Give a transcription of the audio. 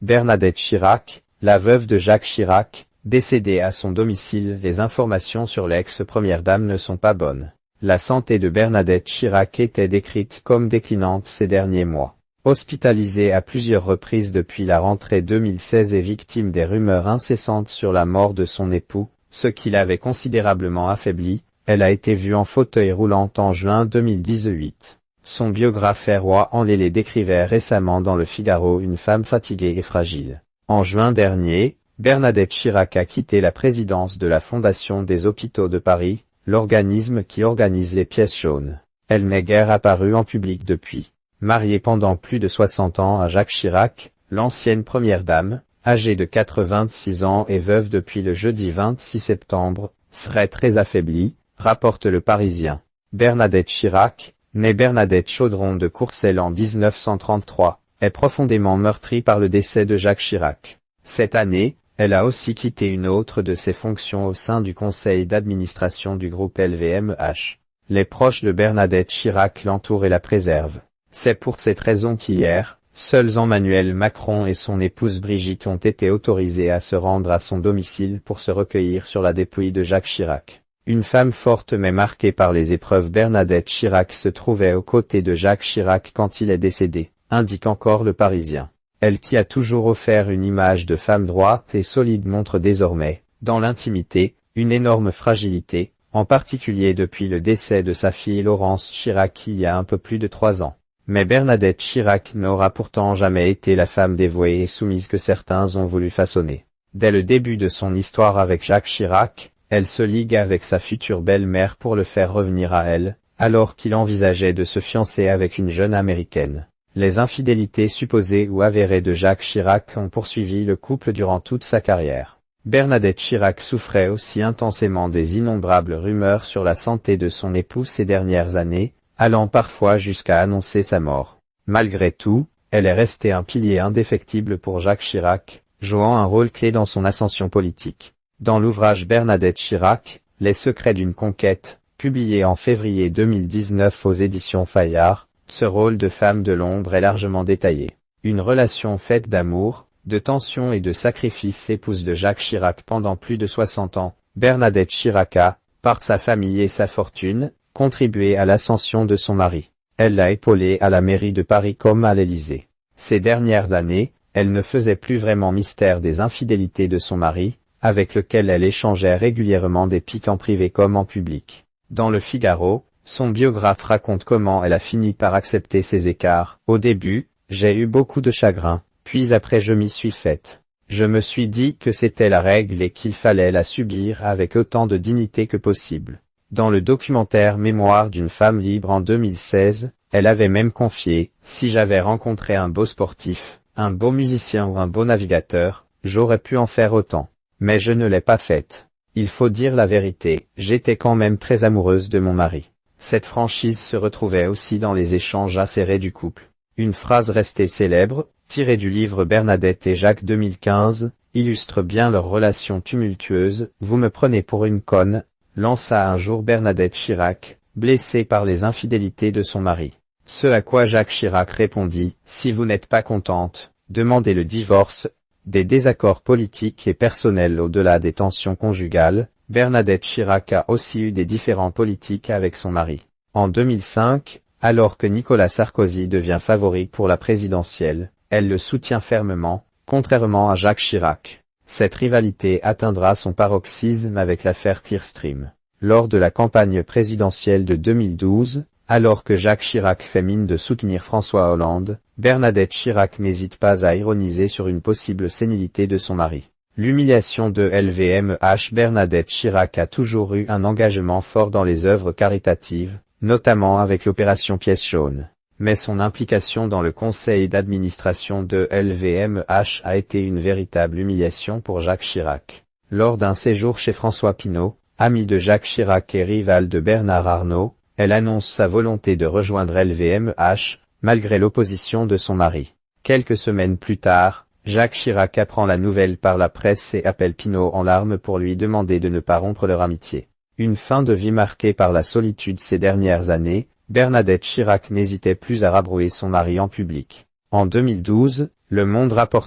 Bernadette Chirac, la veuve de Jacques Chirac, décédée à son domicile. Les informations sur l'ex-première dame ne sont pas bonnes. La santé de Bernadette Chirac était décrite comme déclinante ces derniers mois. Hospitalisée à plusieurs reprises depuis la rentrée 2016 et victime des rumeurs incessantes sur la mort de son époux, ce qui l'avait considérablement affaiblie, elle a été vue en fauteuil roulant en juin 2018. Son biographe Roy Enlélé décrivait récemment dans Le Figaro une femme fatiguée et fragile. En juin dernier, Bernadette Chirac a quitté la présidence de la Fondation des Hôpitaux de Paris, l'organisme qui organise les pièces jaunes. Elle n'est guère apparue en public depuis. Mariée pendant plus de 60 ans à Jacques Chirac, l'ancienne première dame, âgée de 86 ans et veuve depuis le jeudi 26 septembre, serait très affaiblie, rapporte Le Parisien. Bernadette Chirac, née Bernadette Chaudron de Courcelles en 1933, est profondément meurtrie par le décès de Jacques Chirac. Cette année, elle a aussi quitté une autre de ses fonctions au sein du conseil d'administration du groupe LVMH. Les proches de Bernadette Chirac l'entourent et la préservent. C'est pour cette raison qu'hier, seuls Emmanuel Macron et son épouse Brigitte ont été autorisés à se rendre à son domicile pour se recueillir sur la dépouille de Jacques Chirac. Une femme forte mais marquée par les épreuves. Bernadette Chirac se trouvait aux côtés de Jacques Chirac quand il est décédé, indique encore Le Parisien. Elle qui a toujours offert une image de femme droite et solide montre désormais, dans l'intimité, une énorme fragilité, en particulier depuis le décès de sa fille Laurence Chirac il y a un peu plus de 3 ans. Mais Bernadette Chirac n'aura pourtant jamais été la femme dévouée et soumise que certains ont voulu façonner. Dès le début de son histoire avec Jacques Chirac, elle se ligue avec sa future belle-mère pour le faire revenir à elle, alors qu'il envisageait de se fiancer avec une jeune américaine. Les infidélités supposées ou avérées de Jacques Chirac ont poursuivi le couple durant toute sa carrière. Bernadette Chirac souffrait aussi intensément des innombrables rumeurs sur la santé de son époux ces dernières années, allant parfois jusqu'à annoncer sa mort. Malgré tout, elle est restée un pilier indéfectible pour Jacques Chirac, jouant un rôle clé dans son ascension politique. Dans l'ouvrage Bernadette Chirac, Les secrets d'une conquête, publié en février 2019 aux éditions Fayard, ce rôle de femme de l'ombre est largement détaillé. Une relation faite d'amour, de tension et de sacrifice, épouse de Jacques Chirac pendant plus de 60 ans, Bernadette Chirac a, par sa famille et sa fortune, contribué à l'ascension de son mari. Elle l'a épaulé à la mairie de Paris comme à l'Élysée. Ces dernières années, elle ne faisait plus vraiment mystère des infidélités de son mari, avec lequel elle échangeait régulièrement des piques en privé comme en public. Dans Le Figaro, son biographe raconte comment elle a fini par accepter ces écarts. Au début, j'ai eu beaucoup de chagrin, puis après je m'y suis faite. Je me suis dit que c'était la règle et qu'il fallait la subir avec autant de dignité que possible. Dans le documentaire Mémoire d'une femme libre en 2016, elle avait même confié « Si j'avais rencontré un beau sportif, un beau musicien ou un beau navigateur, j'aurais pu en faire autant. Mais je ne l'ai pas faite. Il faut dire la vérité, j'étais quand même très amoureuse de mon mari. » Cette franchise se retrouvait aussi dans les échanges acérés du couple. Une phrase restée célèbre, tirée du livre Bernadette et Jacques 2015, illustre bien leur relation tumultueuse. « Vous me prenez pour une conne », lança un jour Bernadette Chirac, blessée par les infidélités de son mari. Ce à quoi Jacques Chirac répondit « Si vous n'êtes pas contente, demandez le divorce ». Des désaccords politiques et personnels au-delà des tensions conjugales, Bernadette Chirac a aussi eu des différends politiques avec son mari. En 2005, alors que Nicolas Sarkozy devient favori pour la présidentielle, elle le soutient fermement, contrairement à Jacques Chirac. Cette rivalité atteindra son paroxysme avec l'affaire Clearstream. Lors de la campagne présidentielle de 2012, alors que Jacques Chirac fait mine de soutenir François Hollande, Bernadette Chirac n'hésite pas à ironiser sur une possible sénilité de son mari. L'humiliation de LVMH. Bernadette Chirac a toujours eu un engagement fort dans les œuvres caritatives, notamment avec l'opération Pièces jaunes. Mais son implication dans le conseil d'administration de LVMH a été une véritable humiliation pour Jacques Chirac. Lors d'un séjour chez François Pinault, ami de Jacques Chirac et rival de Bernard Arnault, elle annonce sa volonté de rejoindre LVMH, malgré l'opposition de son mari. Quelques semaines plus tard, Jacques Chirac apprend la nouvelle par la presse et appelle Pinault en larmes pour lui demander de ne pas rompre leur amitié. Une fin de vie marquée par la solitude ces dernières années, Bernadette Chirac n'hésitait plus à rabrouer son mari en public. En 2012, Le Monde rapporte